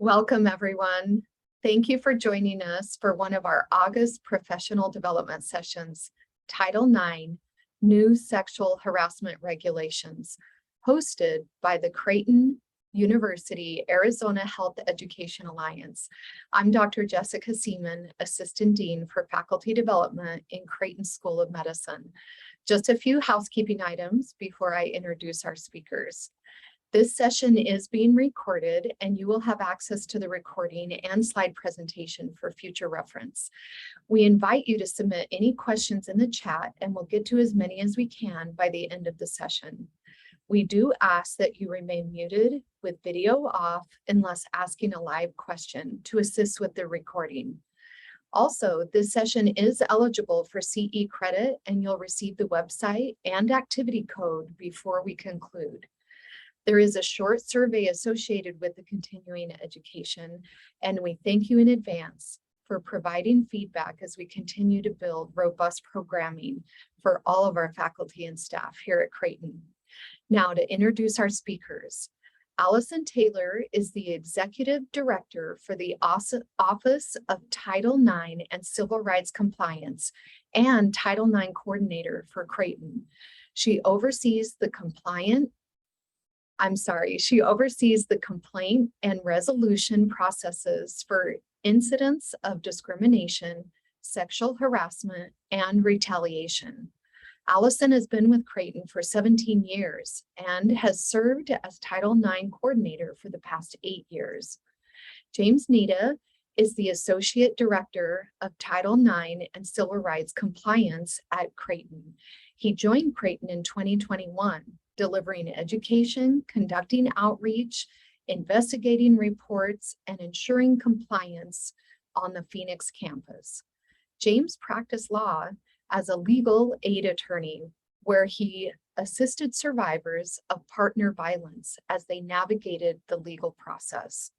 Welcome, everyone. Thank you for joining us for one of our August professional development sessions, Title IX, New Sexual Harassment Regulations, hosted by the Creighton University Arizona Health Education Alliance. I'm Dr. Jessica Seaman, Assistant Dean for Faculty Development in Creighton School of Medicine. Just a few housekeeping items before I introduce our speakers. This session is being recorded and you will have access to the recording and slide presentation for future reference. We invite you to submit any questions in the chat and we'll get to as many as we can by the end of the session. We do ask that you remain muted with video off unless asking a live question to assist with the recording. Also, this session is eligible for CE credit and you'll receive the website and activity code before we conclude. There is a short survey associated with the continuing education, and we thank you in advance for providing feedback as we continue to build robust programming for all of our faculty and staff here at Creighton. Now to introduce our speakers. Allison Taylor is the Executive Director for the Office of Title IX and Civil Rights Compliance and Title IX Coordinator for Creighton. She oversees the complaint and resolution processes for incidents of discrimination, sexual harassment, and retaliation. Allison has been with Creighton for 17 years and has served as Title IX coordinator for the past 8 years. James Nitta is the Associate Director of Title IX and Civil Rights Compliance at Creighton. He joined Creighton in 2021. Delivering education, conducting outreach, investigating reports, and ensuring compliance on the Phoenix campus. James practiced law as a legal aid attorney, where he assisted survivors of partner violence as they navigated the legal process.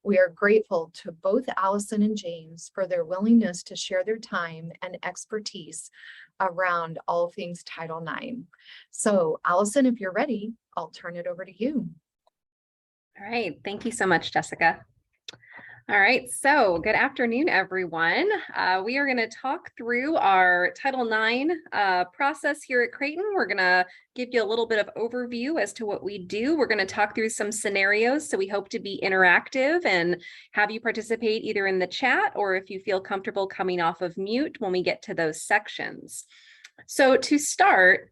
We are grateful to both Allison and James for their willingness to share their time and expertise around all things Title IX. So Allison, if you're ready, I'll turn it over to you. All right, thank you so much, Jessica. All right, so good afternoon, everyone. We are going to talk through our Title IX process here at Creighton. We're going to give you a little bit of overview as to what we do. We're going to talk through some scenarios, so we hope to be interactive and have you participate either in the chat or if you feel comfortable coming off of mute when we get to those sections. So to start,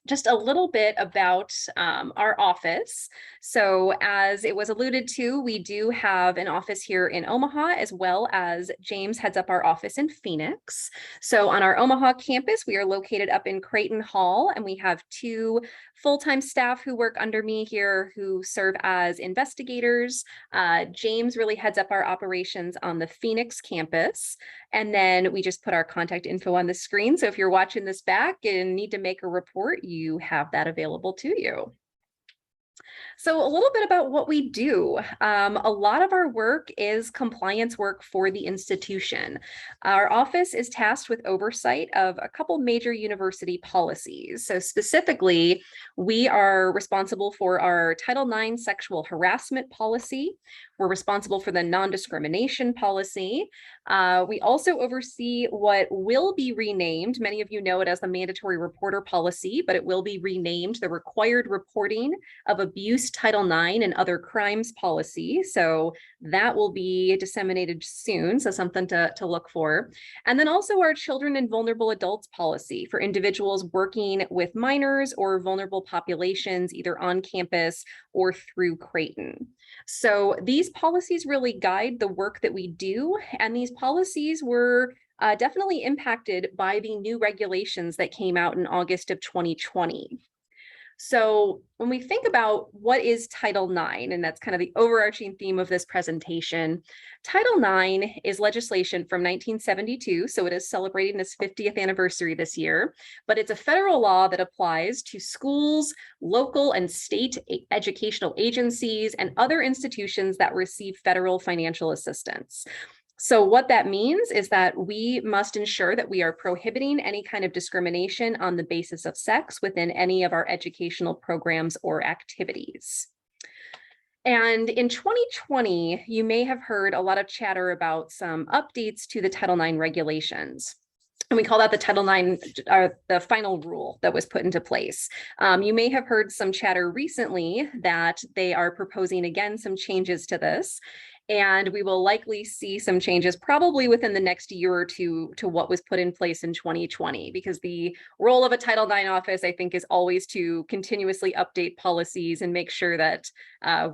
just a little bit about our office. So as it was alluded to, we do have an office here in Omaha, as well as James heads up our office in Phoenix. So on our Omaha campus, we are located up in Creighton Hall, and we have 2 full-time staff who work under me here who serve as investigators. James really heads up our operations on the Phoenix campus. And then we just put our contact info on the screen. So if you're watching this back and need to make a report, you have that available to you. So a little bit about what we do. A lot of our work is compliance work for the institution. Our office is tasked with oversight of a couple major university policies. So specifically, we are responsible for our Title IX sexual harassment policy. We're responsible for the non-discrimination policy. We also oversee what will be renamed, many of you know it as the mandatory reporter policy, but it will be renamed the required reporting of abuse Title IX and other crimes policy. So that will be disseminated soon, so something to look for. And then also our children and vulnerable adults policy for individuals working with minors or vulnerable populations, either on campus or through Creighton. So these policies really guide the work that we do, and these policies were definitely impacted by the new regulations that came out in August of 2020. So when we think about what is Title IX, and that's kind of the overarching theme of this presentation, Title IX is legislation from 1972, so it is celebrating its 50th anniversary this year, but it's a federal law that applies to schools, local and state educational agencies, and other institutions that receive federal financial assistance. So what that means is that we must ensure that we are prohibiting any kind of discrimination on the basis of sex within any of our educational programs or activities. And in 2020, you may have heard a lot of chatter about some updates to the Title IX regulations. And we call that the Title IX, the final rule that was put into place. You may have heard some chatter recently that they are proposing again some changes to this. And we will likely see some changes probably within the next year or two to what was put in place in 2020, because the role of a Title IX office, I think, is always to continuously update policies and make sure that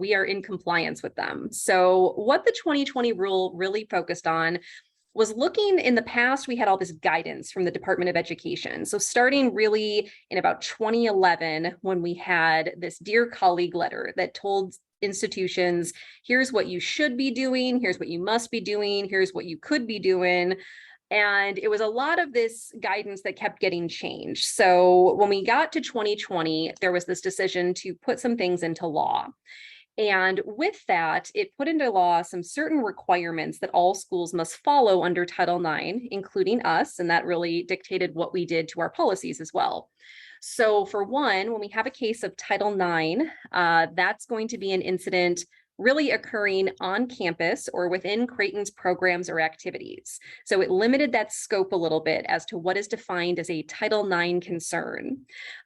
we are in compliance with them. So what the 2020 rule really focused on was looking in the past, we had all this guidance from the Department of Education. So starting really in about 2011, when we had this Dear Colleague letter that told institutions, here's what you should be doing, here's what you must be doing, here's what you could be doing. And it was a lot of this guidance that kept getting changed. So when we got to 2020, there was this decision to put some things into law. And with that, it put into law some certain requirements that all schools must follow under Title IX, including us, and that really dictated what we did to our policies as well. So for one, when we have a case of Title IX, that's going to be an incident really occurring on campus or within Creighton's programs or activities. So it limited that scope a little bit as to what is defined as a Title IX concern.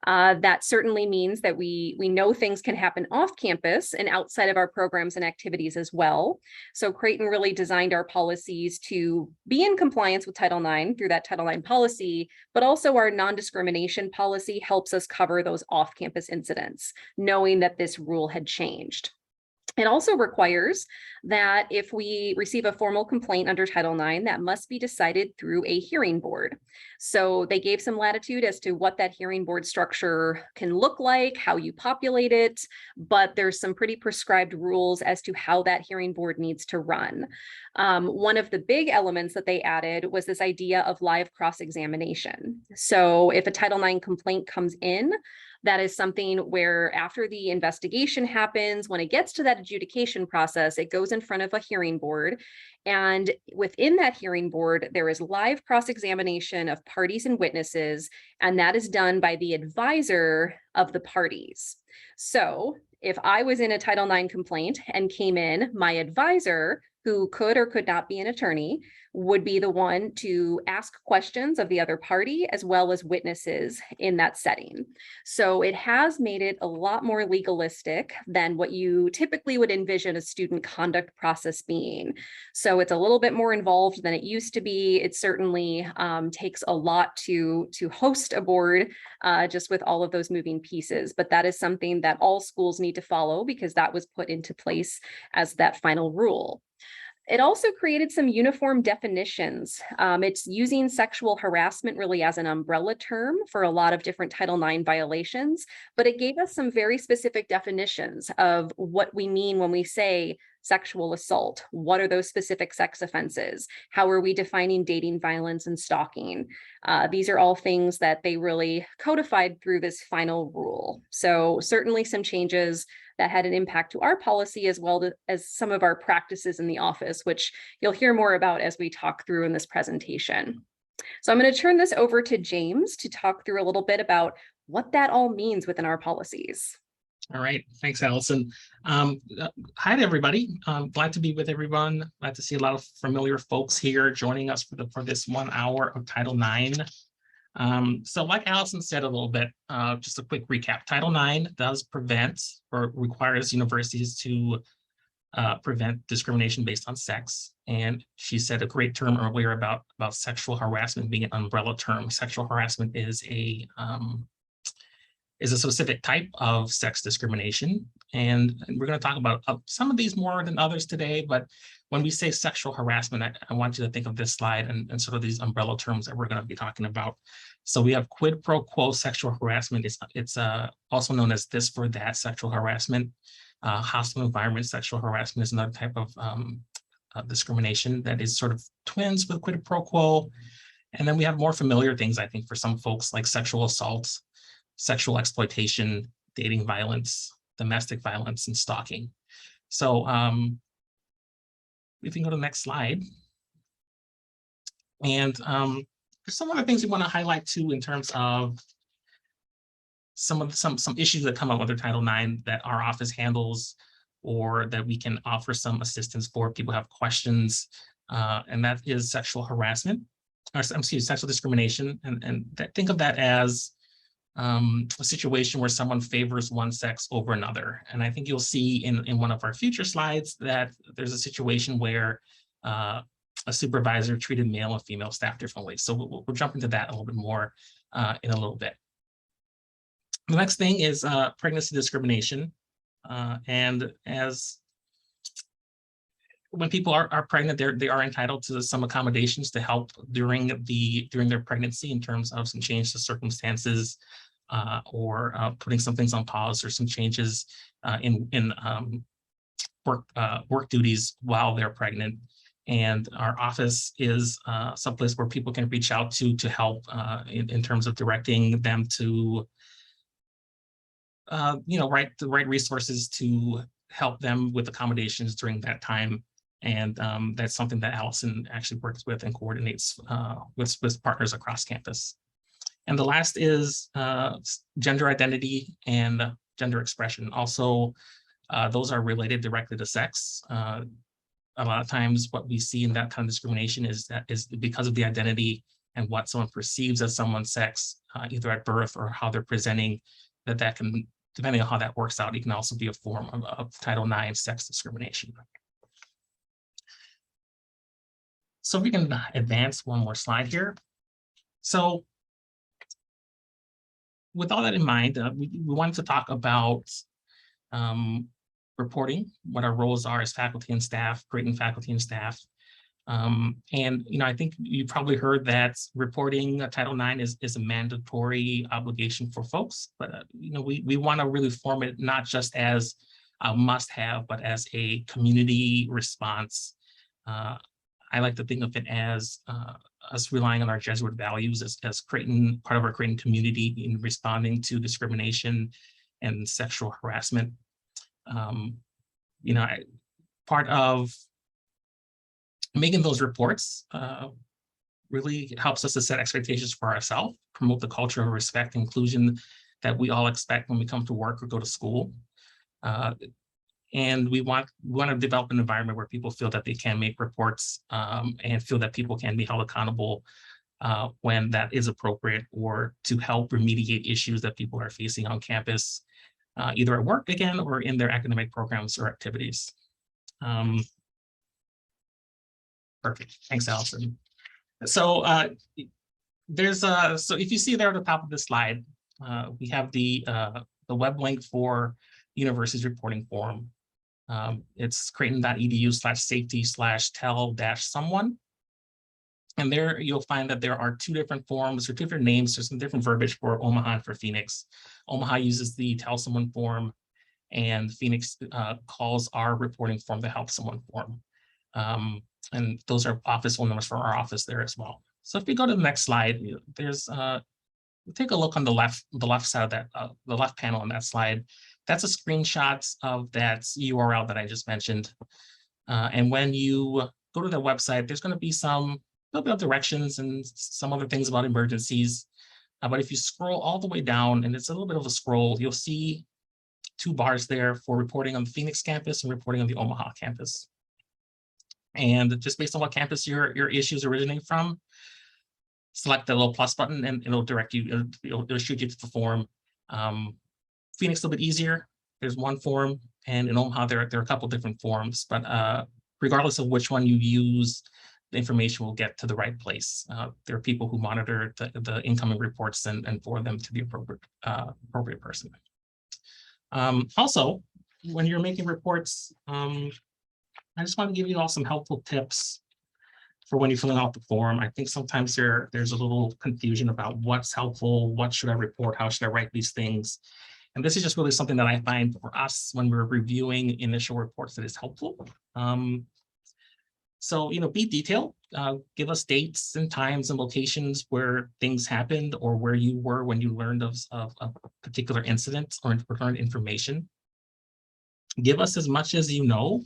That certainly means that we know things can happen off campus and outside of our programs and activities as well. So Creighton really designed our policies to be in compliance with Title IX through that Title IX policy, but also our non-discrimination policy helps us cover those off-campus incidents, knowing that this rule had changed. It also requires that if we receive a formal complaint under Title IX, that must be decided through a hearing board. So they gave some latitude as to what that hearing board structure can look like, how you populate it, but there's some pretty prescribed rules as to how that hearing board needs to run. One of the big elements that they added was this idea of live cross-examination. So if a Title IX complaint comes in, that is something where after the investigation happens, when it gets to that adjudication process, it goes in front of a hearing board. And within that hearing board, there is live cross-examination of parties and witnesses, and that is done by the advisor of the parties. So if I was in a Title IX complaint and came in, my advisor, who could or could not be an attorney, would be the one to ask questions of the other party as well as witnesses in that setting. So it has made it a lot more legalistic than what you typically would envision a student conduct process being. So it's a little bit more involved than it used to be. It certainly takes a lot to host a board just with all of those moving pieces, but that is something that all schools need to follow because that was put into place as that final rule. It also created some uniform definitions. It's using sexual harassment really as an umbrella term for a lot of different Title IX violations, but it gave us some very specific definitions of what we mean when we say sexual assault. What are those specific sex offenses? How are we defining dating violence and stalking? These are all things that they really codified through this final rule. So certainly some changes that had an impact to our policy as well as some of our practices in the office, which you'll hear more about as we talk through in this presentation. So I'm going to turn this over to James to talk through a little bit about what that all means within our policies. All right, thanks, Allison. Hi to everybody. Glad to be with everyone. Glad to see a lot of familiar folks here joining us for this 1 hour of Title IX. So like Allison said a little bit, just a quick recap. Title IX does prevent or requires universities to prevent discrimination based on sex. And she said a great term earlier about sexual harassment being an umbrella term. Sexual harassment is a specific type of sex discrimination. And we're going to talk about some of these more than others today, but when we say sexual harassment, I want you to think of this slide and sort of these umbrella terms that we're going to be talking about. So we have quid pro quo sexual harassment. It's also known as this for that sexual harassment. Hostile environment sexual harassment is another type of discrimination that is sort of twins with quid pro quo. And then we have more familiar things, I think, for some folks like sexual assault, sexual exploitation, dating violence, domestic violence, and stalking. So we can go to the next slide. And there's some other things we want to highlight too in terms of some issues that come up under Title IX that our office handles. or that we can offer some assistance for if people have questions, and that is sexual harassment, or excuse me, sexual discrimination. And think of that as a situation where someone favors one sex over another. And I think you'll see in one of our future slides that there's a situation where a supervisor treated male and female staff differently. So we'll jump into that a little bit more in a little bit. The next thing is pregnancy discrimination. And as when people are pregnant, they are entitled to some accommodations to help during their pregnancy in terms of some change to circumstances, or putting some things on pause, or some changes in work duties while they're pregnant. And our office is someplace where people can reach out to help in terms of directing them to the right resources to help them with accommodations during that time. And that's something that Allison actually works with and coordinates with partners across campus. And the last is gender identity and gender expression. Also, those are related directly to sex. A lot of times what we see in that kind of discrimination is because of the identity and what someone perceives as someone's sex, either at birth or how they're presenting, that can, depending on how that works out, it can also be a form of Title IX sex discrimination. So we can advance one more slide here. So with all that in mind, we wanted to talk about reporting, what our roles are as faculty and staff, Creighton faculty and staff. And I think you probably heard that reporting Title IX is a mandatory obligation for folks, but we want to really form it not just as a must-have, but as a community response. I like to think of it as us relying on our Jesuit values as Creighton, part of our Creighton community in responding to discrimination and sexual harassment. Part of making those reports really helps us to set expectations for ourselves, promote the culture of respect and inclusion that we all expect when we come to work or go to school. And we want to develop an environment where people feel that they can make reports and feel that people can be held accountable when that is appropriate, or to help remediate issues that people are facing on campus, either at work again or in their academic programs or activities. Perfect. Thanks, Allison. So so if you see there at the top of the slide, we have the web link for university's reporting forum. It's creighton.edu/safety/tell-someone. And there you'll find that there are two different forms or different names. There's some different verbiage for Omaha and for Phoenix. Omaha uses the Tell Someone form, and Phoenix calls our reporting form the Help Someone form. And those are office phone numbers for our office there as well. So if we go to the next slide, there's take a look on the left side of that, the left panel on that slide. That's a screenshot of that URL that I just mentioned. And when you go to the website, there's going to be some little bit of directions and some other things about emergencies. But if you scroll all the way down, and it's a little bit of a scroll, you'll see two bars there for reporting on the Phoenix campus and reporting on the Omaha campus. And just based on what campus your issues originate from, select the little plus button and it'll direct you, it'll shoot you to the form. Phoenix a little bit easier. There's one form, and in Omaha there are a couple different forms, but regardless of which one you use, the information will get to the right place. There are people who monitor the incoming reports and forward them to the appropriate person. Also, when you're making reports, I just want to give you all some helpful tips for when you're filling out the form. I think sometimes there's a little confusion about what's helpful, what should I report, how should I write these things. And this is just really something that I find for us when we're reviewing initial reports that is helpful. So, be detailed, give us dates and times and locations where things happened or where you were when you learned of a particular incident or learned information. Give us as much as you know,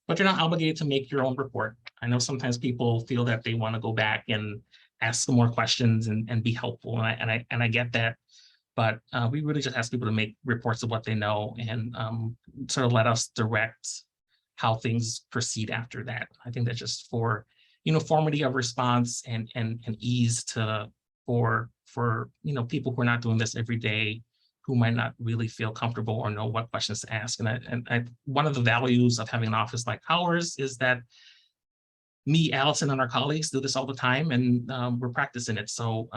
but you're not obligated to make your own report. I know sometimes people feel that they want to go back and ask some more questions and be helpful, and I get that. But we really just ask people to make reports of what they know and sort of let us direct how things proceed after that. I think that's just for uniformity of response and ease to for people who are not doing this every day, who might not really feel comfortable or know what questions to ask. And one of the values of having an office like ours is that me, Allison, and our colleagues do this all the time, and we're practicing it. So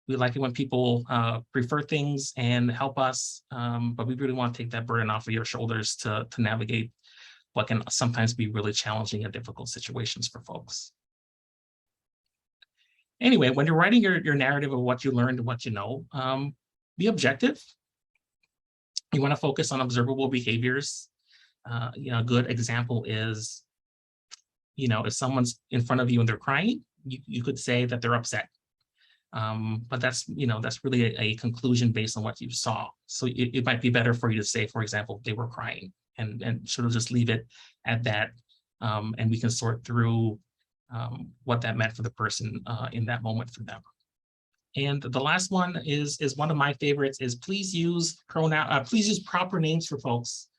we like it when people prefer things and help us, but we really want to take that burden off of your shoulders to navigate what can sometimes be really challenging and difficult situations for folks. Anyway, when you're writing your narrative of what you learned and what you know, be objective. You want to focus on observable behaviors. A good example is, if someone's in front of you and they're crying, you could say that they're upset. But that's really a conclusion based on what you saw. So it might be better for you to say, for example, they were crying, and sort of just leave it at that. And we can sort through what that meant for the person in that moment for them. And the last one is one of my favorites, is please use proper names for folks,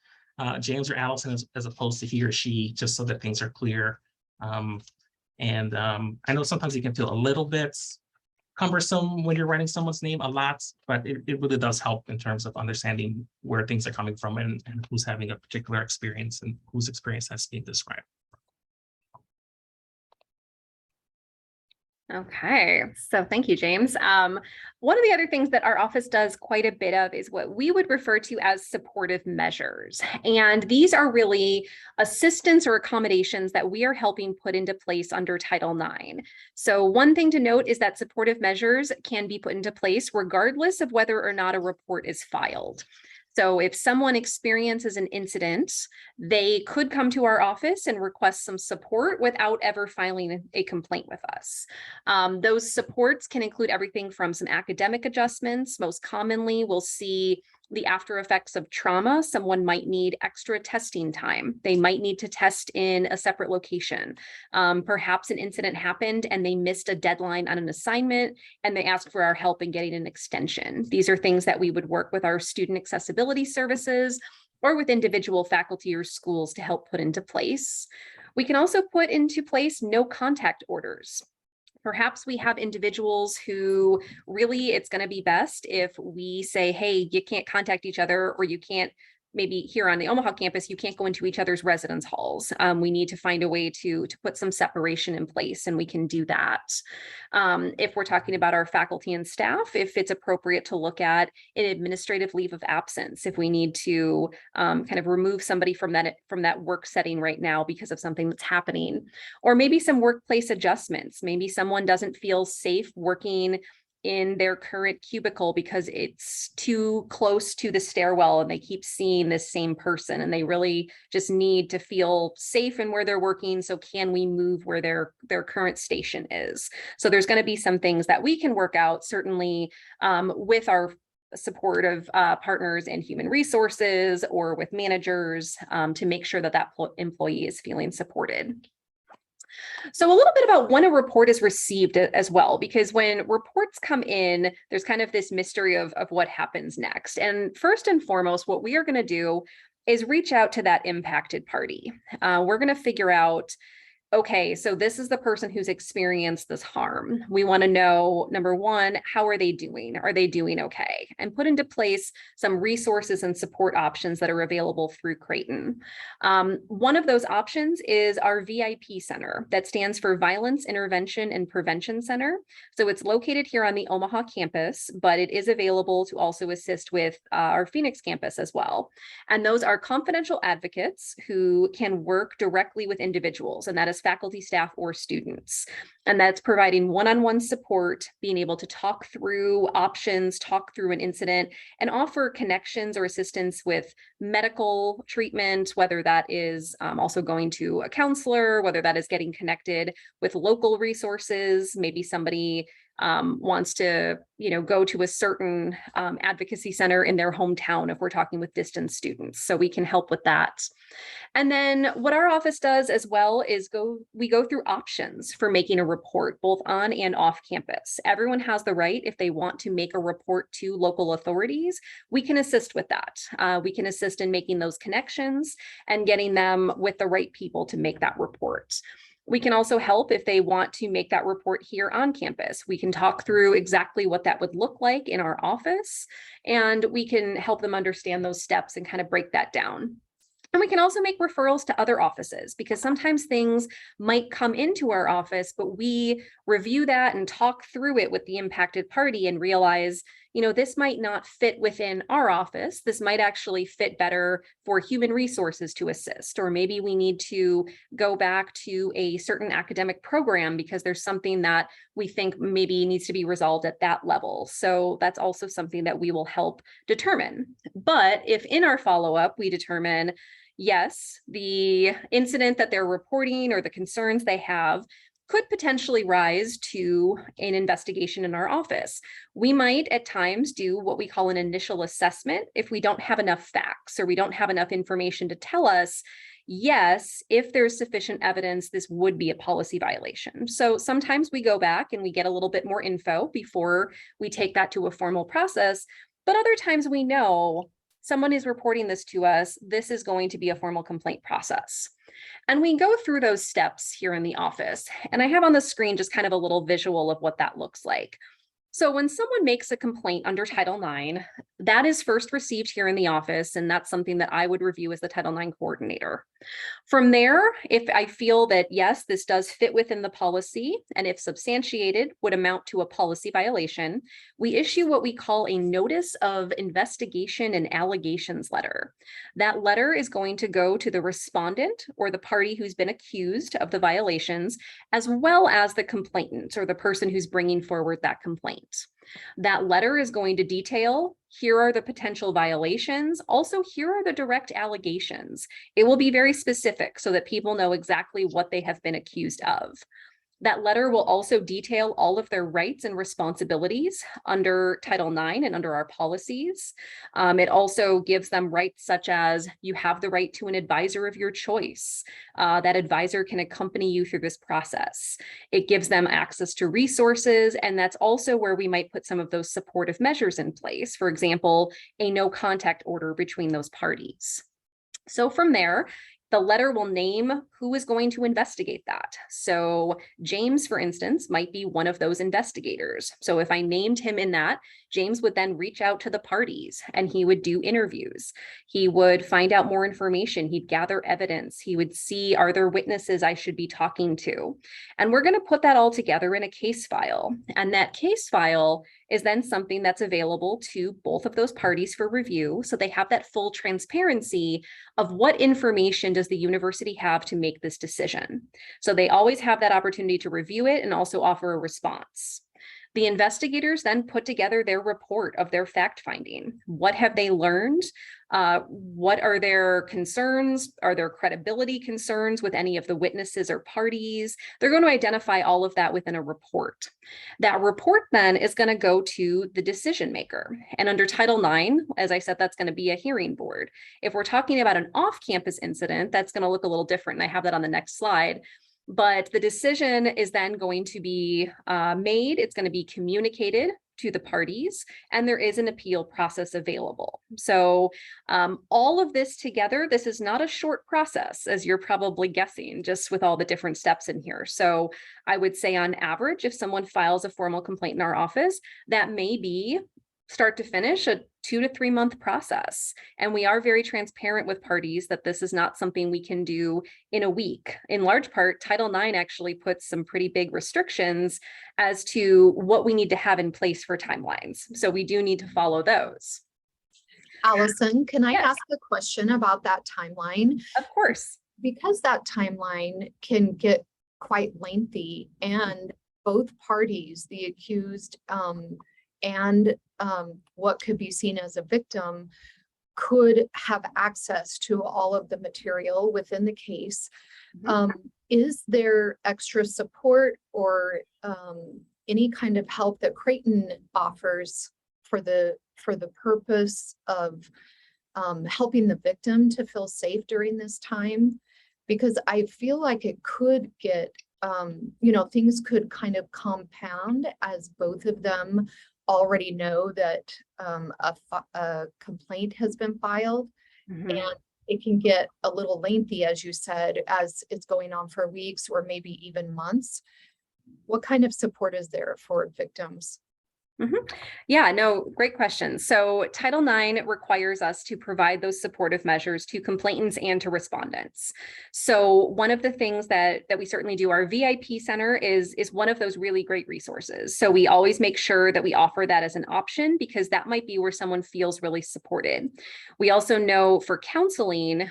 James or Allison, as opposed to he or she, just so that things are clear. I know sometimes it can feel a little bit cumbersome when you're writing someone's name a lot, but it really does help in terms of understanding where things are coming from and who's having a particular experience and whose experience has been described. Okay, so thank you, James. One of the other things that our office does quite a bit of is what we would refer to as supportive measures. And these are really assistance or accommodations that we are helping put into place under Title IX. So one thing to note is that supportive measures can be put into place regardless of whether or not a report is filed. So if someone experiences an incident, they could come to our office and request some support without ever filing a complaint with us. Those supports can include everything from some academic adjustments. Most commonly, we'll see the after effects of trauma. Someone might need extra testing time. They might need to test in a separate location. Perhaps an incident happened and they missed a deadline on an assignment and they ask for our help in getting an extension. These are things that we would work with our student accessibility services or with individual faculty or schools to help put into place. We can also put into place no contact orders. Perhaps we have individuals who really it's going to be best if we say, hey, you can't contact each other, or you can't, maybe here on the Omaha campus, you can't go into each other's residence halls. We need to find a way to put some separation in place, and we can do that. If we're talking about our faculty and staff, if it's appropriate to look at an administrative leave of absence, if we need to kind of remove somebody from that work setting right now because of something that's happening, or maybe some workplace adjustments. Maybe someone doesn't feel safe working in their current cubicle because it's too close to the stairwell and they keep seeing this same person and they really just need to feel safe in where they're working. So can we move where their current station is? So there's going to be some things that we can work out, certainly with our supportive partners in human resources or with managers to make sure that employee is feeling supported. So a little bit about when a report is received as well, because when reports come in, there's kind of this mystery of what happens next. And first and foremost, what we are going to do is reach out to that impacted party. We're going to figure out, okay, so this is the person who's experienced this harm. We want to know, number one, how are they doing? Are they doing okay? And put into place some resources and support options that are available through Creighton. One of those options is our VIP Center, that stands for Violence Intervention and Prevention Center. So it's located here on the Omaha campus, but it is available to also assist with our Phoenix campus as well. And those are confidential advocates who can work directly with individuals, and that is faculty, staff, or students. And that's providing one-on-one support, being able to talk through options, talk through an incident, and offer connections or assistance with medical treatment, whether that is also going to a counselor, whether that is getting connected with local resources, maybe somebody wants to, go to a certain advocacy center in their hometown if we're talking with distance students. So we can help with that. And then what our office does as well is we go through options for making a report, both on and off campus. Everyone has the right, if they want to make a report to local authorities, we can assist with that. We can assist in making those connections and getting them with the right people to make that report. We can also help if they want to make that report here on campus. We can talk through exactly what that would look like in our office, and we can help them understand those steps and kind of break that down. And we can also make referrals to other offices, because sometimes things might come into our office, but we review that and talk through it with the impacted party and realize, this might not fit within our office. This might actually fit better for human resources to assist, or maybe we need to go back to a certain academic program because there's something that we think maybe needs to be resolved at that level. So that's also something that we will help determine. But if in our follow-up, we determine, yes, the incident that they're reporting or the concerns they have could potentially rise to an investigation in our office, we might at times do what we call an initial assessment if we don't have enough facts or we don't have enough information to tell us, yes, if there's sufficient evidence, this would be a policy violation. So sometimes we go back and we get a little bit more info before we take that to a formal process, but other times we know someone is reporting this to us, this is going to be a formal complaint process. And we go through those steps here in the office. And I have on the screen just kind of a little visual of what that looks like. So when someone makes a complaint under Title IX, that is first received here in the office, and that's something that I would review as the Title IX coordinator. From there, if I feel that, yes, this does fit within the policy, and if substantiated would amount to a policy violation, we issue what we call a notice of investigation and allegations letter. That letter is going to go to the respondent or the party who's been accused of the violations, as well as the complainant or the person who's bringing forward that complaint. That letter is going to detail, here are the potential violations. Also, here are the direct allegations. It will be very specific so that people know exactly what they have been accused of. That letter will also detail all of their rights and responsibilities under Title IX and under our policies. It also gives them rights such as you have the right to an advisor of your choice. That advisor can accompany you through this process. It gives them access to resources, and that's also where we might put some of those supportive measures in place. For example, a no contact order between those parties. So from there, the letter will name who is going to investigate that. So James, for instance, might be one of those investigators. So if I named him in that, James would then reach out to the parties and he would do interviews. He would find out more information. He'd gather evidence. He would see, are there witnesses I should be talking to? And we're going to put that all together in a case file. And that case file is then something that's available to both of those parties for review. So they have that full transparency of what information does the university have to make this decision. So they always have that opportunity to review it and also offer a response. The investigators then put together their report of their fact finding. What have they learned? What are their concerns? Are there credibility concerns with any of the witnesses or parties? They're going to identify all of that within a report. That report then is going to go to the decision maker. And under Title IX, as I said, that's going to be a hearing board. If we're talking about an off-campus incident, that's going to look a little different. And I have that on the next slide. But the decision is then going to be made. It's going to be communicated to the parties, and there is an appeal process available. So all of this together, this is not a short process, as you're probably guessing, just with all the different steps in here. So I would say on average, if someone files a formal complaint in our office, that may be start to finish a 2 to 3 month process. And we are very transparent with parties that this is not something we can do in a week. In large part, Title IX actually puts some pretty big restrictions as to what we need to have in place for timelines. So we do need to follow those. Allison, can I Yes. ask a question about that timeline? Of course. Because that timeline can get quite lengthy, and both parties, the accused and what could be seen as a victim, could have access to all of the material within the case. Is there extra support or any kind of help that Creighton offers for the purpose of helping the victim to feel safe during this time, because I feel like it could get, things could kind of compound as both of them already know that a complaint has been filed. Mhm. And it can get a little lengthy, as you said, as it's going on for weeks or maybe even months. What kind of support is there for victims? Yeah, no, great question. So Title IX requires us to provide those supportive measures to complainants and to respondents. So one of the things that we certainly do, our VIP center is one of those really great resources. So we always make sure that we offer that as an option, because that might be where someone feels really supported. We also know for counseling,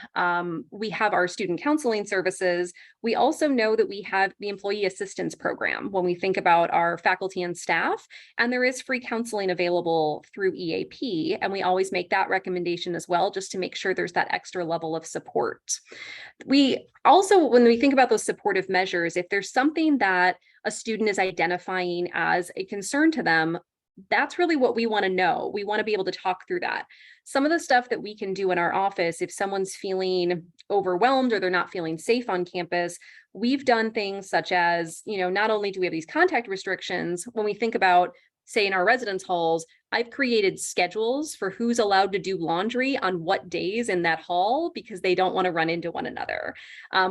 we have our student counseling services. We also know that we have the employee assistance program when we think about our faculty and staff, and there is free counseling available through EAP. And we always make that recommendation as well, just to make sure there's that extra level of support. We also, when we think about those supportive measures, if there's something that a student is identifying as a concern to them, that's really what we want to know. We want to be able to talk through that. Some of the stuff that we can do in our office, if someone's feeling overwhelmed or they're not feeling safe on campus, we've done things such as, not only do we have these contact restrictions, when we think about, say, in our residence halls, I've created schedules for who's allowed to do laundry on what days in that hall, because they don't want to run into one another.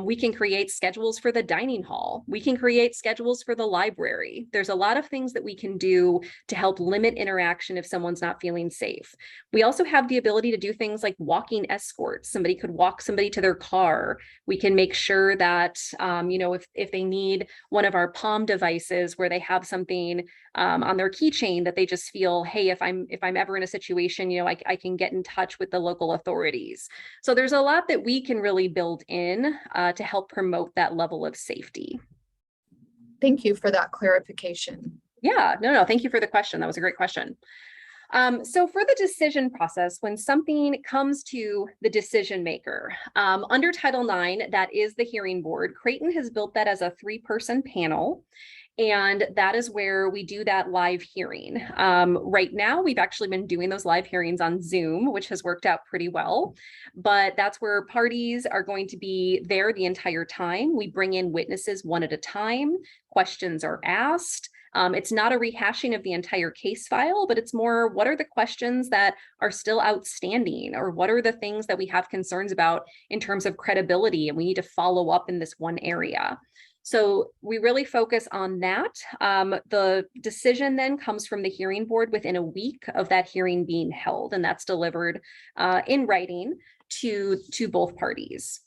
We can create schedules for the dining hall. We can create schedules for the library. There's a lot of things that we can do to help limit interaction if someone's not feeling safe. We also have the ability to do things like walking escorts. Somebody could walk somebody to their car. We can make sure that, if they need one of our Palm devices where they have something on their keychain that they just feel, hey, if I'm ever in a situation, I can get in touch with the local authorities. So there's a lot that we can really build in to help promote that level of safety. Thank you for that clarification. Yeah, no, thank you for the question. That was a great question. So for the decision process, when something comes to the decision maker, under Title IX, that is the hearing board. Creighton has built that as a 3-person panel. And that is where we do that live hearing. Right now, we've actually been doing those live hearings on Zoom, which has worked out pretty well. But that's where parties are going to be there the entire time. We bring in witnesses one at a time. Questions are asked. It's not a rehashing of the entire case file, but it's more, what are the questions that are still outstanding, or what are the things that we have concerns about in terms of credibility, and we need to follow up in this one area. So we really focus on that. The decision then comes from the hearing board within a week of that hearing being held, and that's delivered in writing to both parties.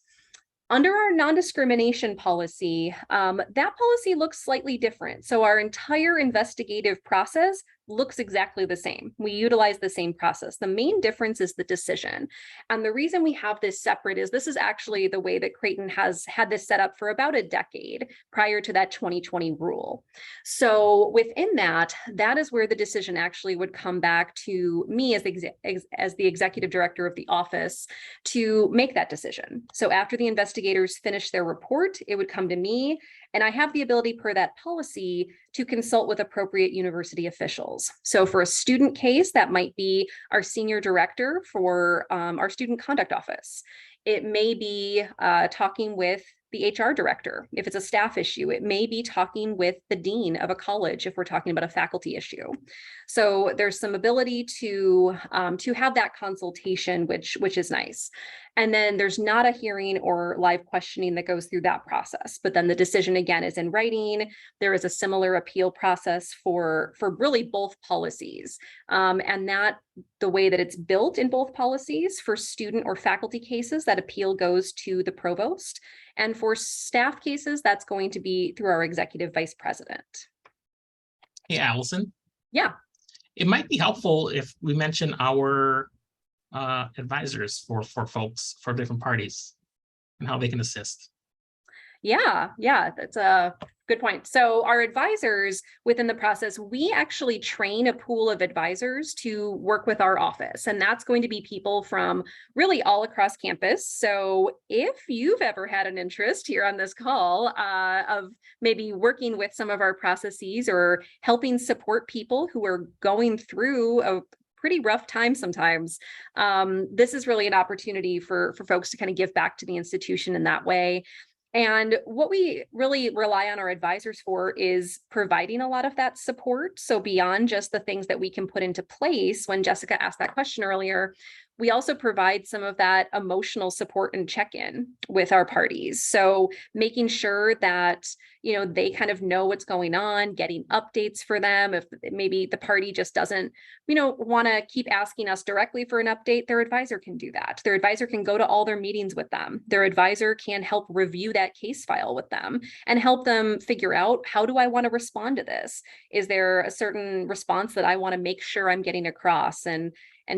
Under our non-discrimination policy, that policy looks slightly different. So our entire investigative process looks exactly the same. We utilize the same process. The main difference is the decision. And the reason we have this separate is this is actually the way that Creighton has had this set up for about a decade prior to that 2020 rule. So within that is where the decision actually would come back to me as the executive director of the office to make that decision. So after the investigators finish their report, it would come to me, and I have the ability per that policy to consult with appropriate university officials. So for a student case, that might be our senior director for our student conduct office. It may be talking with the HR director. If it's a staff issue, it may be talking with the dean of a college if we're talking about a faculty issue. So there's some ability to have that consultation, which is nice. And then there's not a hearing or live questioning that goes through that process. But then the decision again is in writing. There is a similar appeal process for really both policies. And that the way that it's built in both policies, for student or faculty cases, that appeal goes to the provost. And for staff cases, that's going to be through our executive vice president. Hey, Allison. Yeah. It might be helpful if we mention our advisors for folks, for different parties, and how they can assist. Yeah, that's a Good point. So our advisors within the process, we actually train a pool of advisors to work with our office. And that's going to be people from really all across campus. So if you've ever had an interest here on this call of maybe working with some of our processes or helping support people who are going through a pretty rough time sometimes, this is really an opportunity for folks to kind of give back to the institution in that way. And what we really rely on our advisors for is providing a lot of that support. So beyond just the things that we can put into place, when Jessica asked that question earlier, we also provide some of that emotional support and check-in with our parties. So making sure that, you know, they kind of know what's going on, getting updates for them. If maybe the party just doesn't, you know, want to keep asking us directly for an update, their advisor can do that. Their advisor can go to all their meetings with them. Their advisor can help review that case file with them and help them figure out, how do I want to respond to this? Is there a certain response that I want to make sure I'm getting across and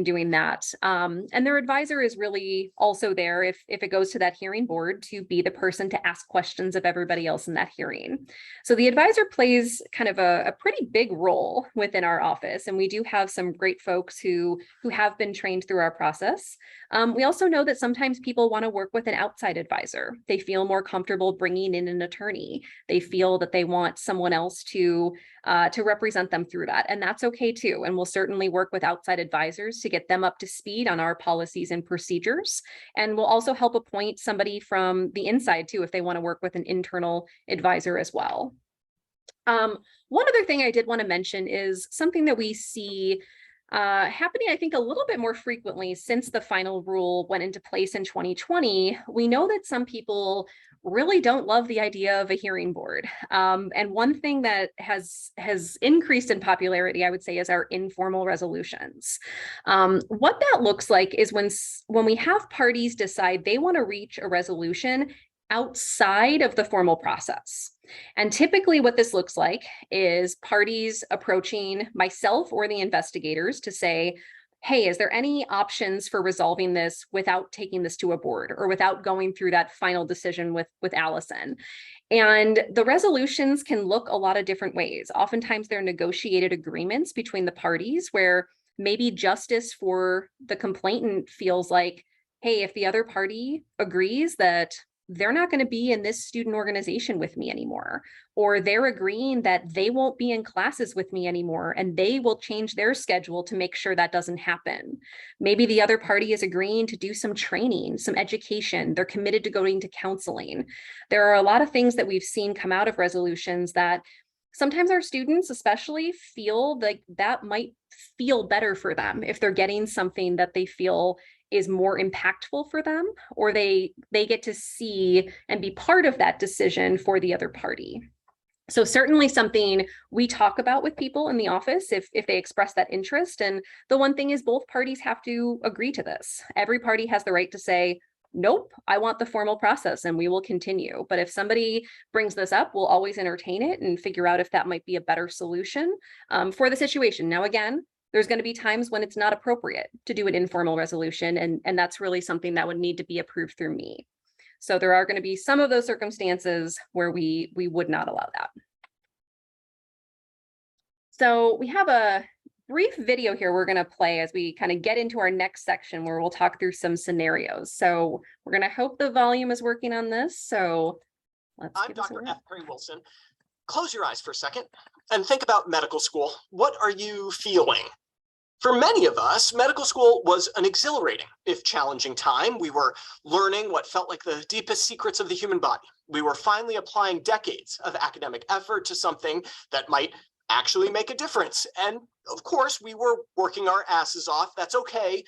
doing that? And their advisor is really also there if it goes to that hearing board to be the person to ask questions of everybody else in that hearing. So the advisor plays kind of a pretty big role within our office. And we do have some great folks who have been trained through our process. We also know that sometimes people want to work with an outside advisor. They feel more comfortable bringing in an attorney. They feel that they want someone else to represent them through that. And that's okay too. And we'll certainly work with outside advisors to get them up to speed on our policies and procedures. And we'll also help appoint somebody from the inside too, if they want to work with an internal advisor as well. One other thing I did want to mention is something that we see happening, I think, a little bit more frequently since the final rule went into place in 2020. We know that some people really don't love the idea of a hearing board. And one thing that has increased in popularity, I would say, is our informal resolutions. What that looks like is when we have parties decide they want to reach a resolution outside of the formal process. And typically what this looks like is parties approaching myself or the investigators to say, hey, is there any options for resolving this without taking this to a board or without going through that final decision with Allison? And the resolutions can look a lot of different ways. Oftentimes they're negotiated agreements between the parties where maybe justice for the complainant feels like, hey, if the other party agrees that they're not going to be in this student organization with me anymore, or they're agreeing that they won't be in classes with me anymore, and they will change their schedule to make sure that doesn't happen. Maybe the other party is agreeing to do some training, some education. They're committed to going to counseling. There are a lot of things that we've seen come out of resolutions that sometimes our students especially feel like that might feel better for them if they're getting something that they feel is more impactful for them, or they get to see and be part of that decision for the other party. So certainly something we talk about with people in the office if they express that interest. And the one thing is both parties have to agree to this. Every party has the right to say, nope, I want the formal process and we will continue. But if somebody brings this up, we'll always entertain it and figure out if that might be a better solution for the situation. Now, again, there's going to be times when it's not appropriate to do an informal resolution, and that's really something that would need to be approved through me. So there are going to be some of those circumstances where we would not allow that. So we have a brief video here we're going to play as we kind of get into our next section where we'll talk through some scenarios. So we're going to hope the volume is working on this. So I'm Dr. F. Perry Wilson. Close your eyes for a second and think about medical school. What are you feeling? For many of us, medical school was an exhilarating, if challenging time. We were learning what felt like the deepest secrets of the human body. We were finally applying decades of academic effort to something that might actually make a difference. And of course, we were working our asses off. That's okay.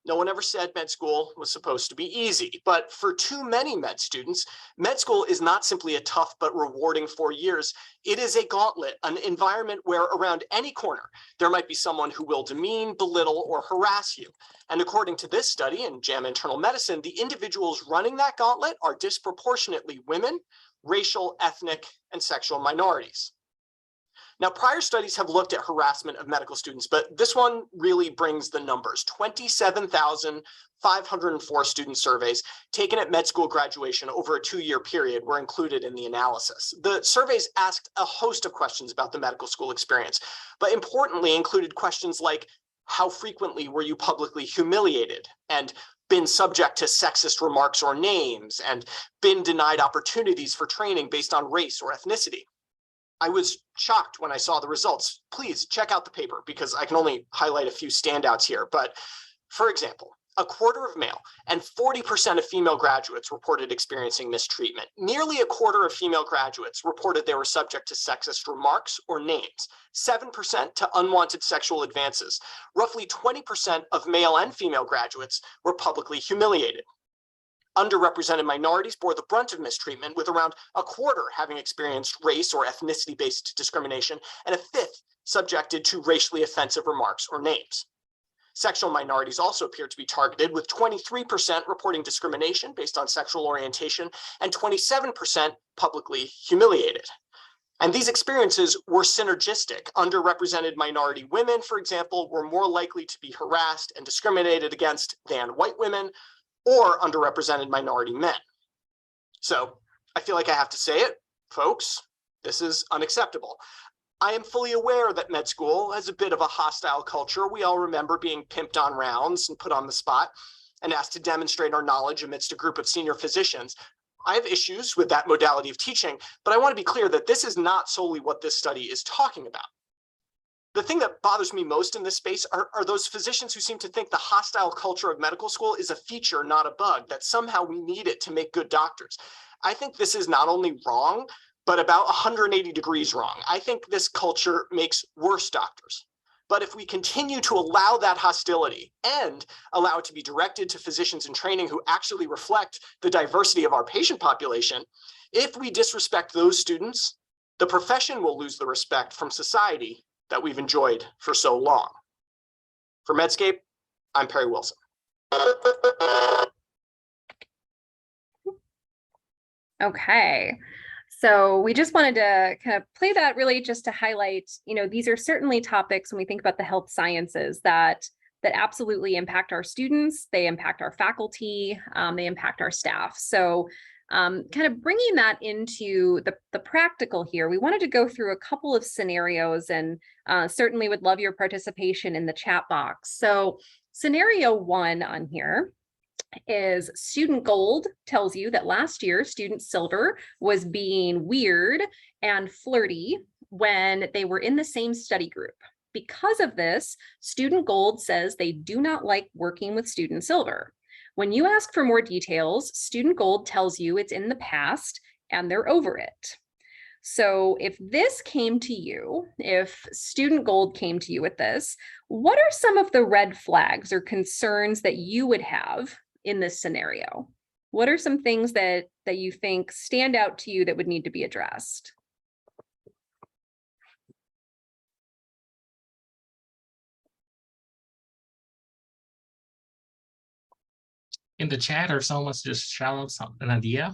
No one ever said med school was supposed to be easy, but for too many med students, med school is not simply a tough but rewarding 4 years. It is a gauntlet, an environment where around any corner, there might be someone who will demean, belittle, or harass you. And according to this study in JAMA Internal Medicine, the individuals running that gauntlet are disproportionately women, racial, ethnic, and sexual minorities. Now, prior studies have looked at harassment of medical students, but this one really brings the numbers. 504 student surveys taken at med school graduation over a 2-year period were included in the analysis. The surveys asked a host of questions about the medical school experience, but importantly included questions like, how frequently were you publicly humiliated and been subject to sexist remarks or names and been denied opportunities for training based on race or ethnicity? I was shocked when I saw the results. Please check out the paper because I can only highlight a few standouts here. But for example, a quarter of male and 40% of female graduates reported experiencing mistreatment. Nearly a quarter of female graduates reported they were subject to sexist remarks or names, 7% to unwanted sexual advances. Roughly 20% of male and female graduates were publicly humiliated. Underrepresented minorities bore the brunt of mistreatment, with around a quarter having experienced race or ethnicity-based discrimination, and a fifth subjected to racially offensive remarks or names. Sexual minorities also appear to be targeted, with 23% reporting discrimination based on sexual orientation and 27% publicly humiliated. And these experiences were synergistic. Underrepresented minority women, for example, were more likely to be harassed and discriminated against than white women or underrepresented minority men. So I feel like I have to say it, folks, this is unacceptable. I am fully aware that med school has a bit of a hostile culture. We all remember being pimped on rounds and put on the spot and asked to demonstrate our knowledge amidst a group of senior physicians. I have issues with that modality of teaching, but I want to be clear that this is not solely what this study is talking about. The thing that bothers me most in this space are those physicians who seem to think the hostile culture of medical school is a feature, not a bug, that somehow we need it to make good doctors. I think this is not only wrong, but about 180 degrees wrong. I think this culture makes worse doctors. But if we continue to allow that hostility and allow it to be directed to physicians in training who actually reflect the diversity of our patient population, if we disrespect those students, the profession will lose the respect from society that we've enjoyed for so long. For Medscape, I'm Perry Wilson. Okay. So we just wanted to kind of play that really just to highlight, these are certainly topics when we think about the health sciences that absolutely impact our students, they impact our faculty, they impact our staff. So kind of bringing that into the practical here, we wanted to go through a couple of scenarios and certainly would love your participation in the chat box. So scenario 1 on here is student gold tells you that last year student silver was being weird and flirty when they were in the same study group. Because of this, student gold says they do not like working with student silver. When you ask for more details, student gold tells you it's in the past and they're over it. So if this came to you, if student gold came to you with this, what are some of the red flags or concerns that you would have in this scenario? What are some things that you think stand out to you that would need to be addressed? In the chat, or someone's just shout out an idea?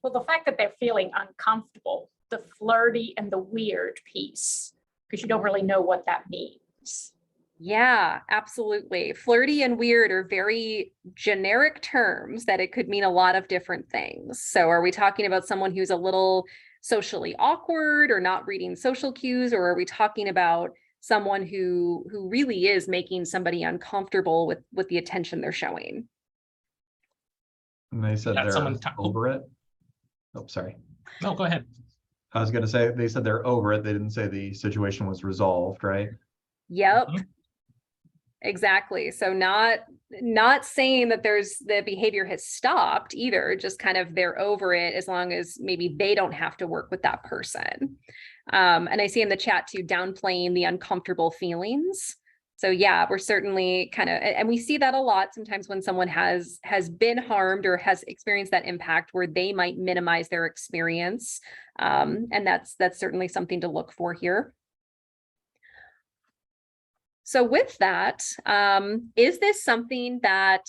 Well, the fact that they're feeling uncomfortable, the flirty and the weird piece, because you don't really know what that means. Yeah, absolutely. Flirty and weird are very generic terms that it could mean a lot of different things. So are we talking about someone who's a little socially awkward or not reading social cues, or are we talking about someone who really is making somebody uncomfortable with the attention they're showing? And they said they're over it. Oh, sorry. No, go ahead. I was going to say, they said they're over it. They didn't say the situation was resolved, right? Yep. Exactly. So not saying that the behavior has stopped either, just kind of they're over it as long as maybe they don't have to work with that person. And I see in the chat too, downplaying the uncomfortable feelings. So yeah, we're certainly kind of, and we see that a lot sometimes when someone has been harmed or has experienced that impact where they might minimize their experience. And that's certainly something to look for here. So with that, is this something that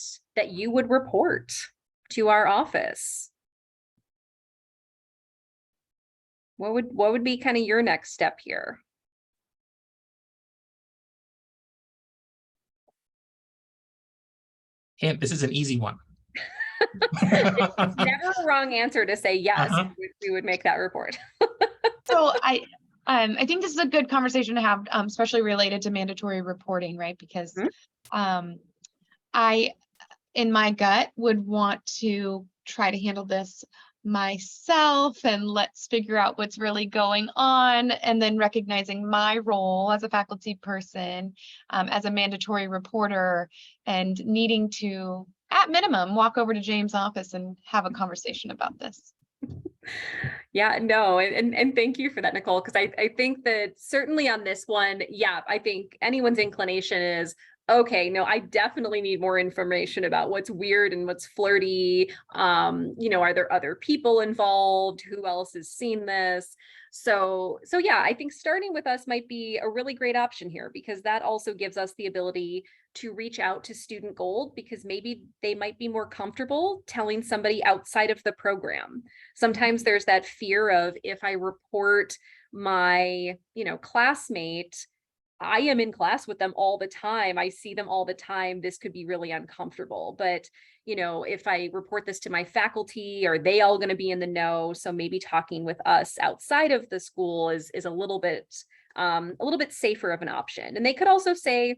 you would report to our office? What would be kind of your next step here? Hint, this is an easy one. It's never a wrong answer to say yes, we would make that report. So I think this is a good conversation to have, especially related to mandatory reporting, right? Because I, in my gut, would want to try to handle this myself and let's figure out what's really going on, and then recognizing my role as a faculty person, as a mandatory reporter, and needing to, at minimum, walk over to James' office and have a conversation about this. Yeah, no, and thank you for that, Nicole, because I think that certainly on this one, yeah, I think anyone's inclination is, okay, no, I definitely need more information about what's weird and what's flirty. You know, are there other people involved? Who else has seen this? So yeah, I think starting with us might be a really great option here, because that also gives us the ability to reach out to Student Gold, because maybe they might be more comfortable telling somebody outside of the program. Sometimes there's that fear of, if I report my, you know, classmate, I am in class with them all the time, I see them all the time, this could be really uncomfortable. But, you know, if I report this to my faculty, are they all going to be in the know? So maybe talking with us outside of the school is a little bit safer of an option. And they could also say,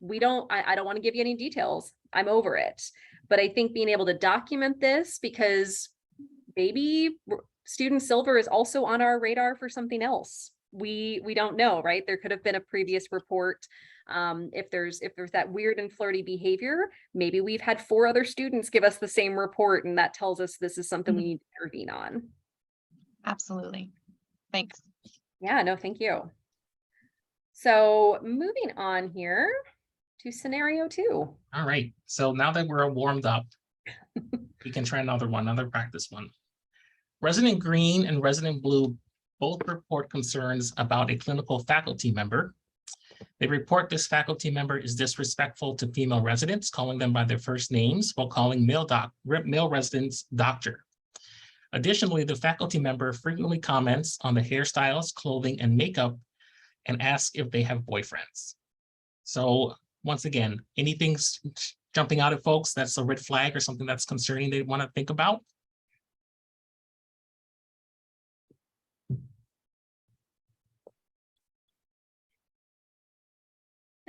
I don't want to give you any details, I'm over it. But I think being able to document this, because maybe Student Silver is also on our radar for something else. We don't know, right? There could have been a previous report. If there's that weird and flirty behavior, maybe we've had 4 other students give us the same report, and that tells us this is something we need to intervene on. Absolutely. Thanks. Yeah, no, thank you. So moving on here to scenario 2. All right, so now that we're warmed up, we can try another practice one. Resident Green and Resident Blue both report concerns about a clinical faculty member. They report this faculty member is disrespectful to female residents, calling them by their first names while calling male residents doctor. Additionally, the faculty member frequently comments on the hairstyles, clothing, and makeup, and asks if they have boyfriends. So once again, anything's jumping out at folks that's a red flag or something that's concerning they want to think about?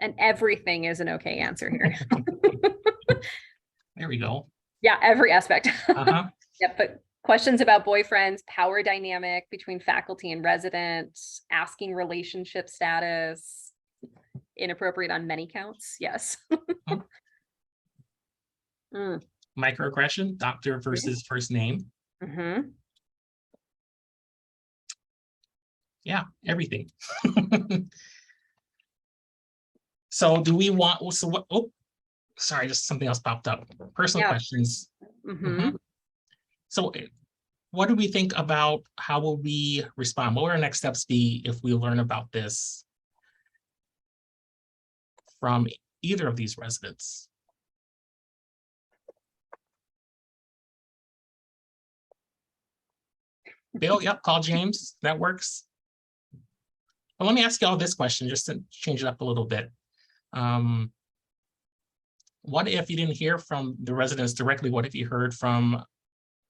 And everything is an okay answer here. There we go. Yeah, every aspect. Yeah, but questions about boyfriends, power dynamic between faculty and residents, asking relationship status, inappropriate on many counts. Yes. Microaggression, doctor versus first name. Yeah, everything. So do we want, so what, oh, sorry, just something else popped up. Personal questions. So what do we think about, how will we respond? What would our next steps be if we learn about this from either of these residents? Bill, yep, call James, that works. Well, let me ask you all this question just to change it up a little bit. What if you didn't hear from the residents directly? What if you heard from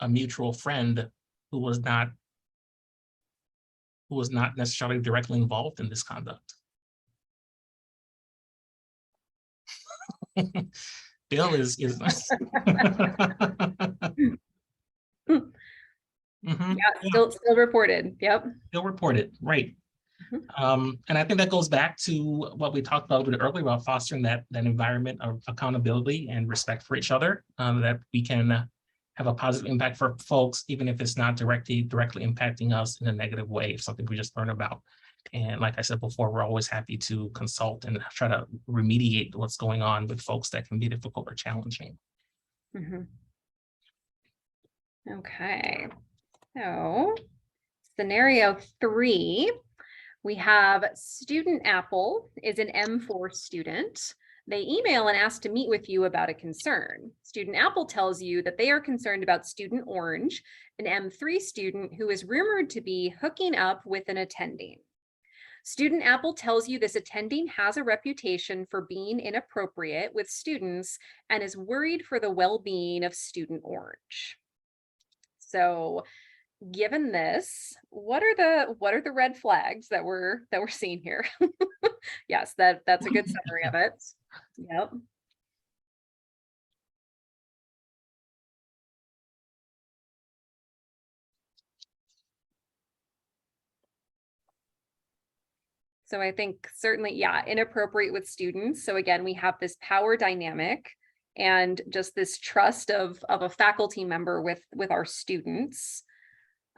a mutual friend who was not necessarily directly involved in this conduct? Bill is Yeah, still reported. Yep. Still reported, right. And I think that goes back to what we talked about a bit earlier about fostering that environment of accountability and respect for each other, that we can have a positive impact for folks, even if it's not directly impacting us in a negative way, something we just learn about. And like I said before, we're always happy to consult and try to remediate what's going on with folks that can be difficult or challenging. Okay, so scenario 3, we have student Apple is an M4 student. They email and ask to meet with you about a concern. Student Apple tells you that they are concerned about student Orange, an M3 student who is rumored to be hooking up with an attending. Student Apple tells you this attending has a reputation for being inappropriate with students and is worried for the well-being of Student Orange. So given this, what are the red flags that we're seeing here? Yes, that's a good summary of it. Yep. So I think certainly, yeah, inappropriate with students. So again, we have this power dynamic and just this trust of a faculty member with our students.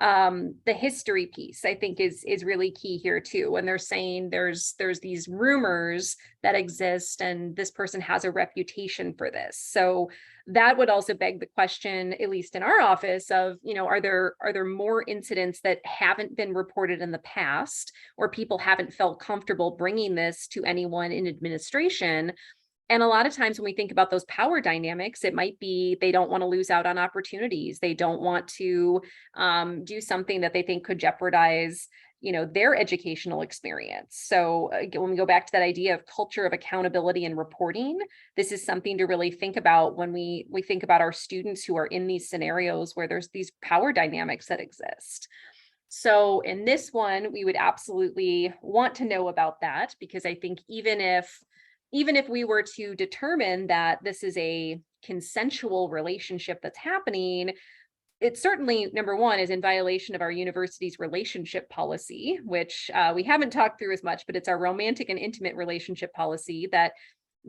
The history piece, I think, is really key here too. When they're saying there's these rumors that exist and this person has a reputation for this. So that would also beg the question, at least in our office, of, are there more incidents that haven't been reported in the past, or people haven't felt comfortable bringing this to anyone in administration? And a lot of times when we think about those power dynamics, it might be they don't want to lose out on opportunities. They don't want to do something that they think could jeopardize, their educational experience. So when we go back to that idea of culture of accountability and reporting, this is something to really think about when we think about our students who are in these scenarios where there's these power dynamics that exist. So in this one, we would absolutely want to know about that, because I think even if we were to determine that this is a consensual relationship that's happening, it certainly, number one, is in violation of our university's relationship policy, which we haven't talked through as much, but it's our romantic and intimate relationship policy that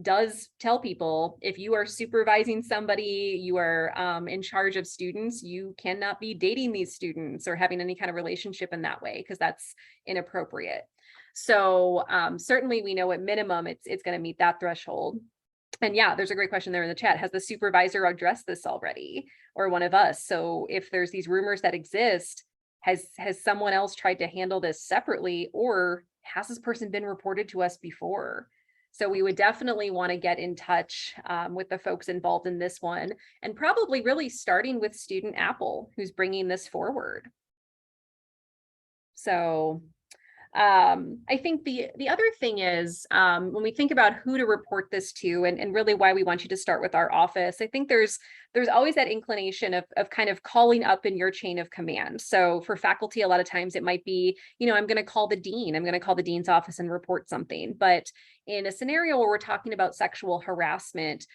does tell people, if you are supervising somebody, you are in charge of students, you cannot be dating these students or having any kind of relationship in that way, because that's inappropriate. So certainly we know at minimum it's going to meet that threshold. And yeah, there's a great question there in the chat. Has the supervisor addressed this already, or one of us? So if there's these rumors that exist, has someone else tried to handle this separately, or has this person been reported to us before? So we would definitely want to get in touch with the folks involved in this one, and probably really starting with Student Apple, who's bringing this forward. So I think the other thing is when we think about who to report this to, and really why we want you to start with our office, I think there's always that inclination of kind of calling up in your chain of command. So for faculty, a lot of times it might be, I'm going to call the dean, I'm going to call the dean's office and report something. But in a scenario where we're talking about sexual harassment,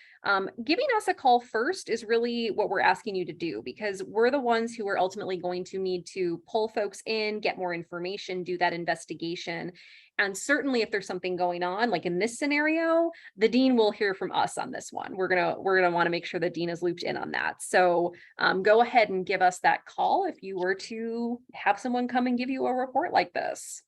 giving us a call first is really what we're asking you to do, because we're the ones who are ultimately going to need to pull folks in, get more information, do that investigation. And certainly if there's something going on, like in this scenario, the dean will hear from us on this one. We're gonna want to make sure the dean is looped in on that. So go ahead and give us that call if you were to have someone come and give you a report like this.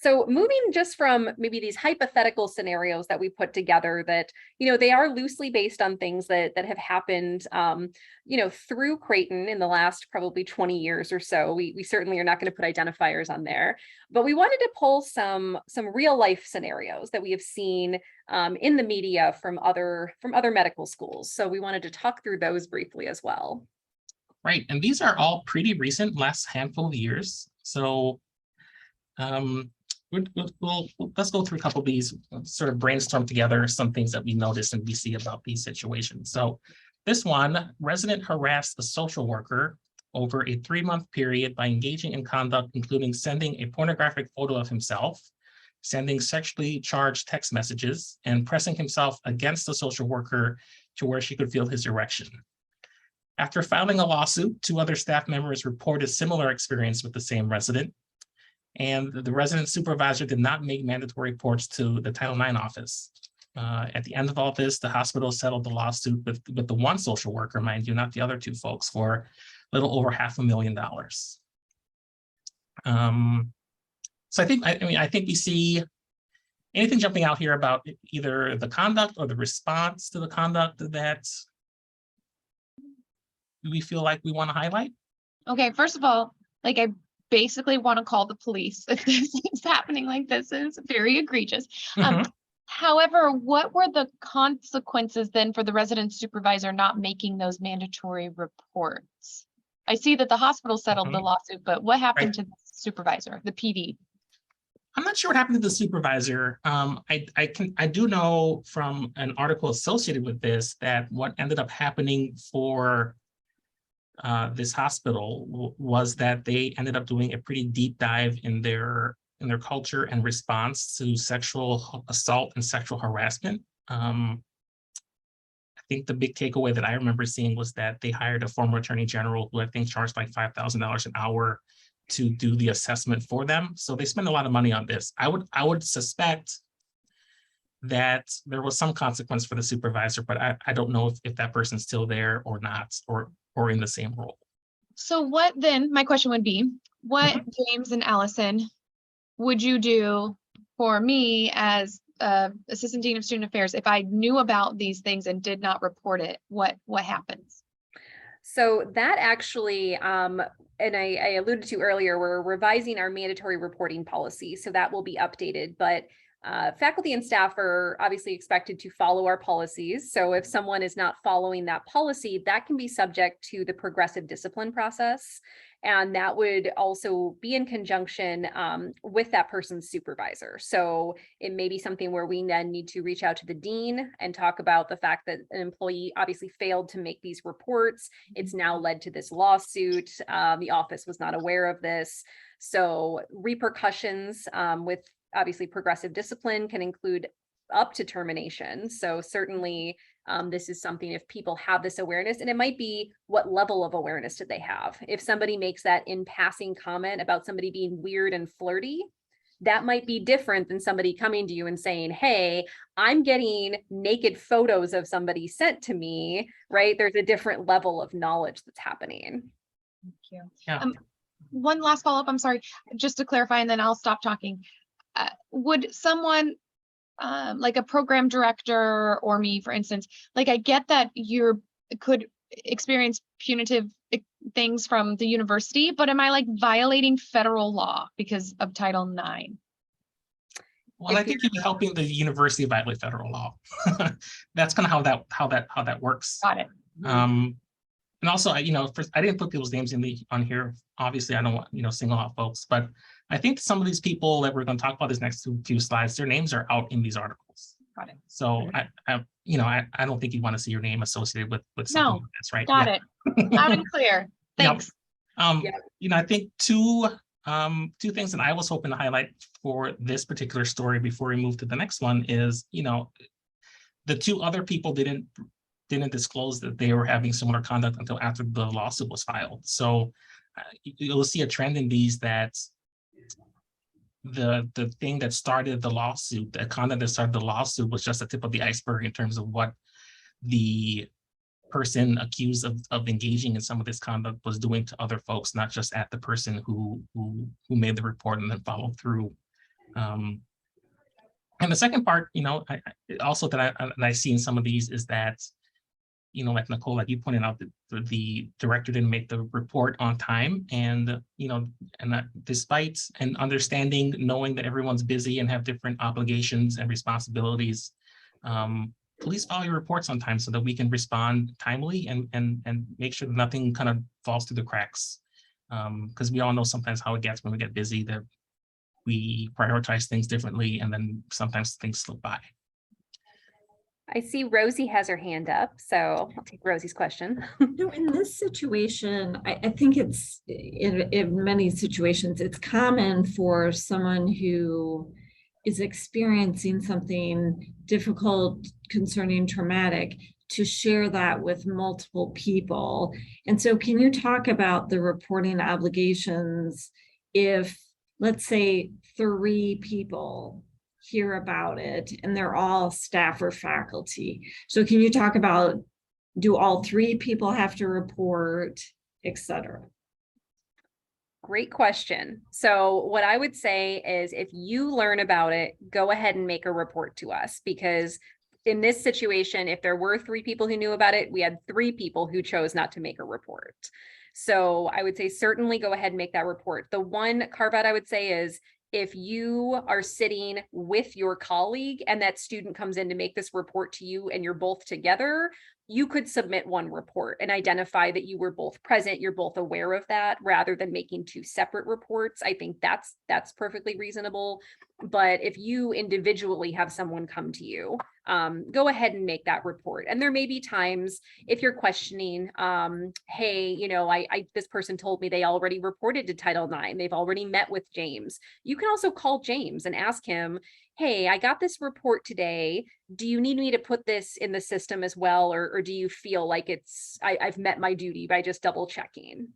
So moving just from maybe these hypothetical scenarios that we put together that, they are loosely based on things that have happened, through Creighton in the last probably 20 years or so. We certainly are not going to put identifiers on there, but we wanted to pull some real life scenarios that we have seen in the media from other medical schools. So we wanted to talk through those briefly as well. Right, and these are all pretty recent, last handful of years. So let's go through a couple of these, sort of brainstorm together some things that we noticed and we see about these situations. So this one, resident harassed a social worker over a 3-month period by engaging in conduct, including sending a pornographic photo of himself, sending sexually charged text messages, and pressing himself against the social worker to where she could feel his erection. After filing a lawsuit, 2 other staff members reported similar experience with the same resident, and the resident supervisor did not make mandatory reports to the Title IX office. At the end of all this, the hospital settled the lawsuit with the one social worker, mind you, not the other 2 folks, for a little over $500,000. So I think we see anything jumping out here about either the conduct or the response to the conduct that we feel like we want to highlight. Okay, first of all, I basically want to call the police if this is happening like this. Is very egregious. However, what were the consequences then for the resident supervisor not making those mandatory reports? I see that the hospital settled the lawsuit, but what happened to the supervisor, the PD? I'm not sure what happened to the supervisor. I do know from an article associated with this that what ended up happening for this hospital was that they ended up doing a pretty deep dive in their culture and response to sexual assault and sexual harassment. I think the big takeaway that I remember seeing was that they hired a former attorney general who I think charged like $5,000 an hour to do the assessment for them. So they spend a lot of money on this. I would suspect that there was some consequence for the supervisor, but I don't know if that person's still there or not, or in the same role. So what then, my question would be, what James and Allison would you do for me as Assistant Dean of Student Affairs if I knew about these things and did not report it? What happens? So that actually, and I alluded to earlier, we're revising our mandatory reporting policy, so that will be updated, but faculty and staff are obviously expected to follow our policies. So if someone is not following that policy, that can be subject to the progressive discipline process. And that would also be in conjunction with that person's supervisor. So it may be something where we then need to reach out to the dean and talk about the fact that an employee obviously failed to make these reports. It's now led to this lawsuit. The office was not aware of this. So repercussions with obviously progressive discipline can include up to termination. So certainly this is something if people have this awareness, and it might be what level of awareness did they have. If somebody makes that in passing comment about somebody being weird and flirty, that might be different than somebody coming to you and saying, hey, I'm getting naked photos of somebody sent to me, right? There's a different level of knowledge that's happening. Thank you. Yeah. One last follow-up, I'm sorry, just to clarify, and then I'll stop talking. Would someone like a program director or me, for instance, like I get that you could experience punitive things from the university, but am I like violating federal law because of Title IX? Well, I think you'd be helping the university violate federal law. That's kind of how that works. Got it. And also, I didn't put people's names on here. Obviously, I don't want single out folks, but I think some of these people that we're going to talk about this next few slides, their names are out in these articles. Got it. So I don't think you want to see your name associated with something like this, right? Got it. Loud and clear. Thanks. I think two things that I was hoping to highlight for this particular story before we move to the next one is, the two other people didn't disclose that they were having similar conduct until after the lawsuit was filed. So you'll see a trend in these that the thing that started the lawsuit, the conduct that started the lawsuit was just the tip of the iceberg in terms of what the person accused of engaging in some of this conduct was doing to other folks, not just at the person who made the report and then followed through. And the second part, also that I see in some of these is that, like Nicole, like you pointed out, the director didn't make the report on time, and that despite and understanding, knowing that everyone's busy and have different obligations and responsibilities, please file your reports on time so that we can respond timely and make sure that nothing kind of falls through the cracks. Because we all know sometimes how it gets when we get busy, that we prioritize things differently and then sometimes things slip by. I see Rosie has her hand up, so I'll take Rosie's question. In this situation, I think it's in many situations, it's common for someone who is experiencing something difficult, concerning, traumatic, to share that with multiple people. And so can you talk about the reporting obligations if, let's say, 3 people hear about it and they're all staff or faculty? So can you talk about, do all 3 people have to report, etc.? Great question. So what I would say is if you learn about it, go ahead and make a report to us, because in this situation, if there were 3 people who knew about it, we had 3 people who chose not to make a report. So I would say certainly go ahead and make that report. The one carve out I would say is if you are sitting with your colleague and that student comes in to make this report to you and you're both together, you could submit one report and identify that you were both present, you're both aware of that, rather than making two separate reports. I think that's perfectly reasonable. But if you individually have someone come to you, go ahead and make that report. And there may be times if you're questioning, hey, you know, this person told me they already reported to Title IX, they've already met with James. You can also call James and ask him, hey, I got this report today. Do you need me to put this in the system as well? Or do you feel like I've met my duty by just double checking?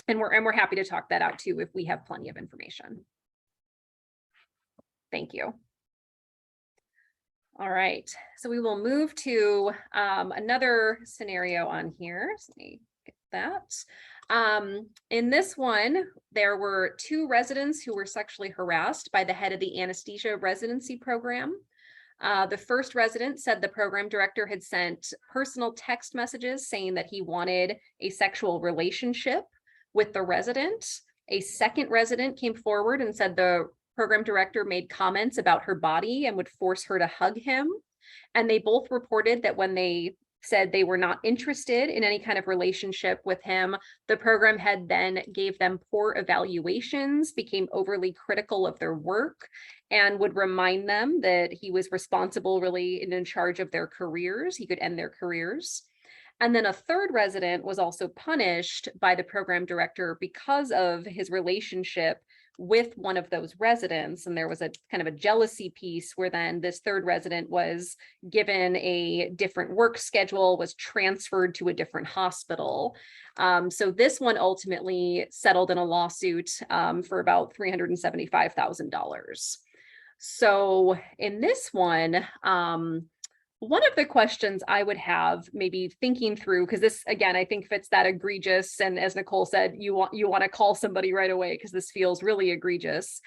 And we're happy to talk that out too if we have plenty of information. Thank you. All right, so we will move to another scenario on here. So let me get that. In this one, there were 2 residents who were sexually harassed by the head of the anesthesia residency program. The first resident said the program director had sent personal text messages saying that he wanted a sexual relationship with the resident. A second resident came forward and said the program director made comments about her body and would force her to hug him. And they both reported that when they said they were not interested in any kind of relationship with him, the program head then gave them poor evaluations, became overly critical of their work, and would remind them that he was responsible really and in charge of their careers. He could end their careers. And then a third resident was also punished by the program director because of his relationship with one of those residents. And there was a kind of a jealousy piece where then this third resident was given a different work schedule, was transferred to a different hospital. So this one ultimately settled in a lawsuit for about $375,000. So in this one of the questions I would have maybe thinking through, because this, again, I think if it's that egregious, and as Nicole said, you want to call somebody right away because this feels really egregious.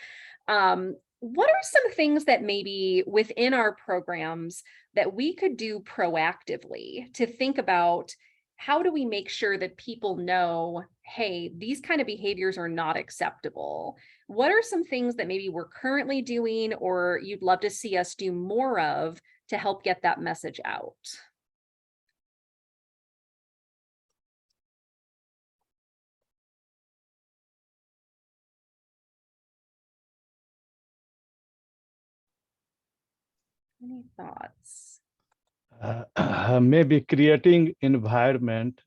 What are some things that maybe within our programs that we could do proactively to think about how do we make sure that people know, hey, these kind of behaviors are not acceptable? What are some things that maybe we're currently doing or you'd love to see us do more of to help get that message out? Any thoughts? Maybe creating environment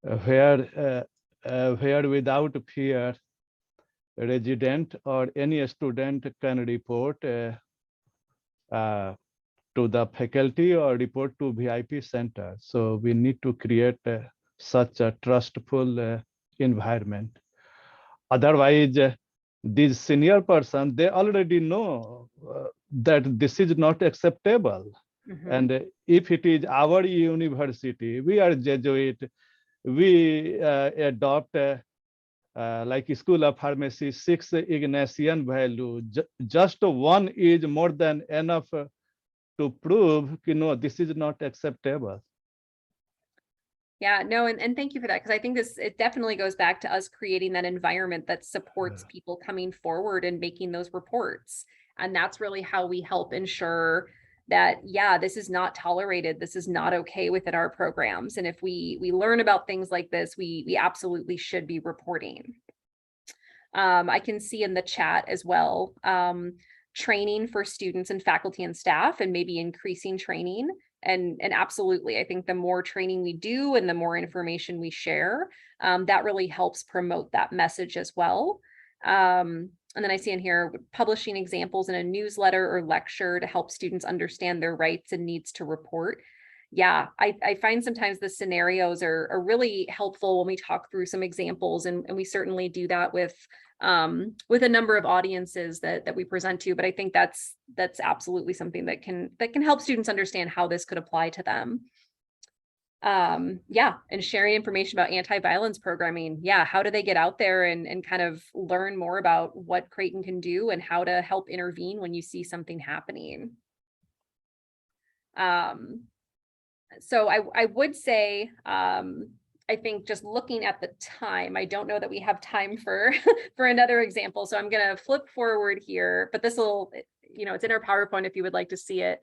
where without fear, resident or any student can report to the faculty or report to VIP center. So we need to create such a trustful environment. Otherwise, these senior person, they already know that this is not acceptable. Mm-hmm. And if it is our university, we are Jesuit, we adopt like School of Pharmacy 6 Ignatian value. Just one is more than enough to prove, you know, this is not acceptable. Yeah, no, and thank you for that, because I think it definitely goes back to us creating that environment that supports people coming forward and making those reports. And that's really how we help ensure that, yeah, this is not tolerated. This is not okay within our programs. And if we learn about things like this, we absolutely should be reporting. I can see in the chat as well, training for students and faculty and staff, and maybe increasing training. And absolutely, I think the more training we do and the more information we share, that really helps promote that message as well. And then I see in here, publishing examples in a newsletter or lecture to help students understand their rights and needs to report. Yeah, I find sometimes the scenarios are really helpful when we talk through some examples, and we certainly do that with a number of audiences that we present to. But I think that's absolutely something that can help students understand how this could apply to them. Yeah, and sharing information about anti-violence programming. Yeah, how do they get out there and kind of learn more about what Creighton can do and how to help intervene when you see something happening? So I would say, I think just looking at the time, I don't know that we have time for, for another example. So I'm going to flip forward here, but this will, you know, it's in our PowerPoint if you would like to see it.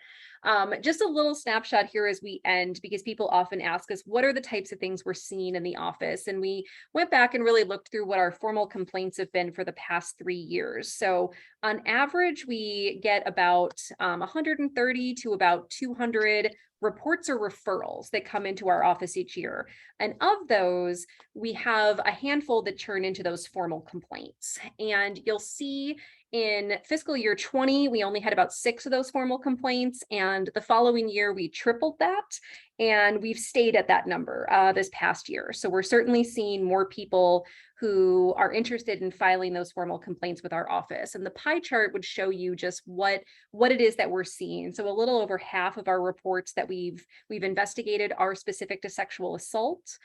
Just a little snapshot here as we end, because people often ask us, what are the types of things we're seeing in the office? And we went back and really looked through what our formal complaints have been for the past 3 years. So on average, we get about 130 to about 200 reports or referrals that come into our office each year. And of those, we have a handful that turn into those formal complaints. And you'll see in fiscal year 20, we only had about 6 of those formal complaints. And the following year, we tripled that. And we've stayed at that number this past year. So we're certainly seeing more people who are interested in filing those formal complaints with our office. And the pie chart would show you just what it is that we're seeing. So a little over half of our reports that we've investigated are specific to sexual assault.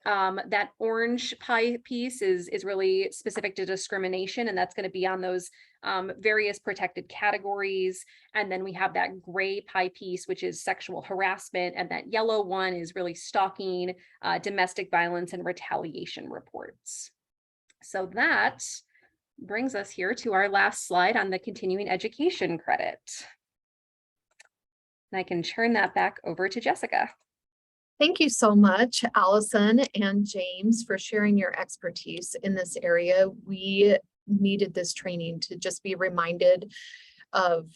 That orange pie piece is really specific to discrimination, and that's going to be on those various protected categories. And then we have that gray pie piece, which is sexual harassment, and that yellow one is really stalking, domestic violence, and retaliation reports. So that brings us here to our last slide on the continuing education credit. And I can turn that back over to Jessica. Thank you so much, Allison and James, for sharing your expertise in this area. We needed this training to just be reminded of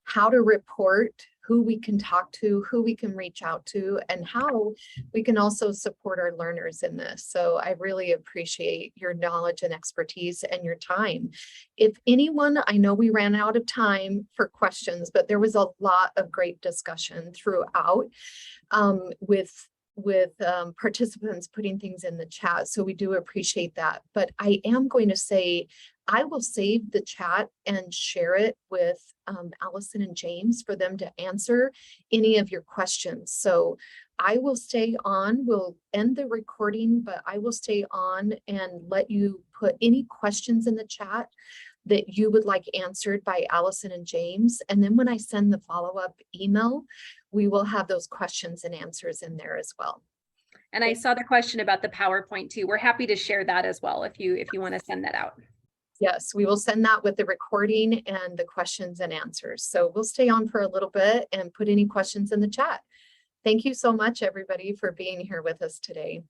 how to report, who we can talk to, who we can reach out to, and how we can also support our learners in this. So I really appreciate your knowledge and expertise and your time. If anyone, I know we ran out of time for questions, but there was a lot of great discussion throughout with participants putting things in the chat. So we do appreciate that. But I am going to say, I will save the chat and share it with Allison and James for them to answer any of your questions. So I will stay on, we'll end the recording, but I will stay on and let you put any questions in the chat that you would like answered by Allison and James. And then when I send the follow-up email, we will have those questions and answers in there as well. And I saw the question about the PowerPoint too. We're happy to share that as well if you want to send that out. Yes, we will send that with the recording and the questions and answers. So we'll stay on for a little bit and put any questions in the chat. Thank you so much, everybody, for being here with us today.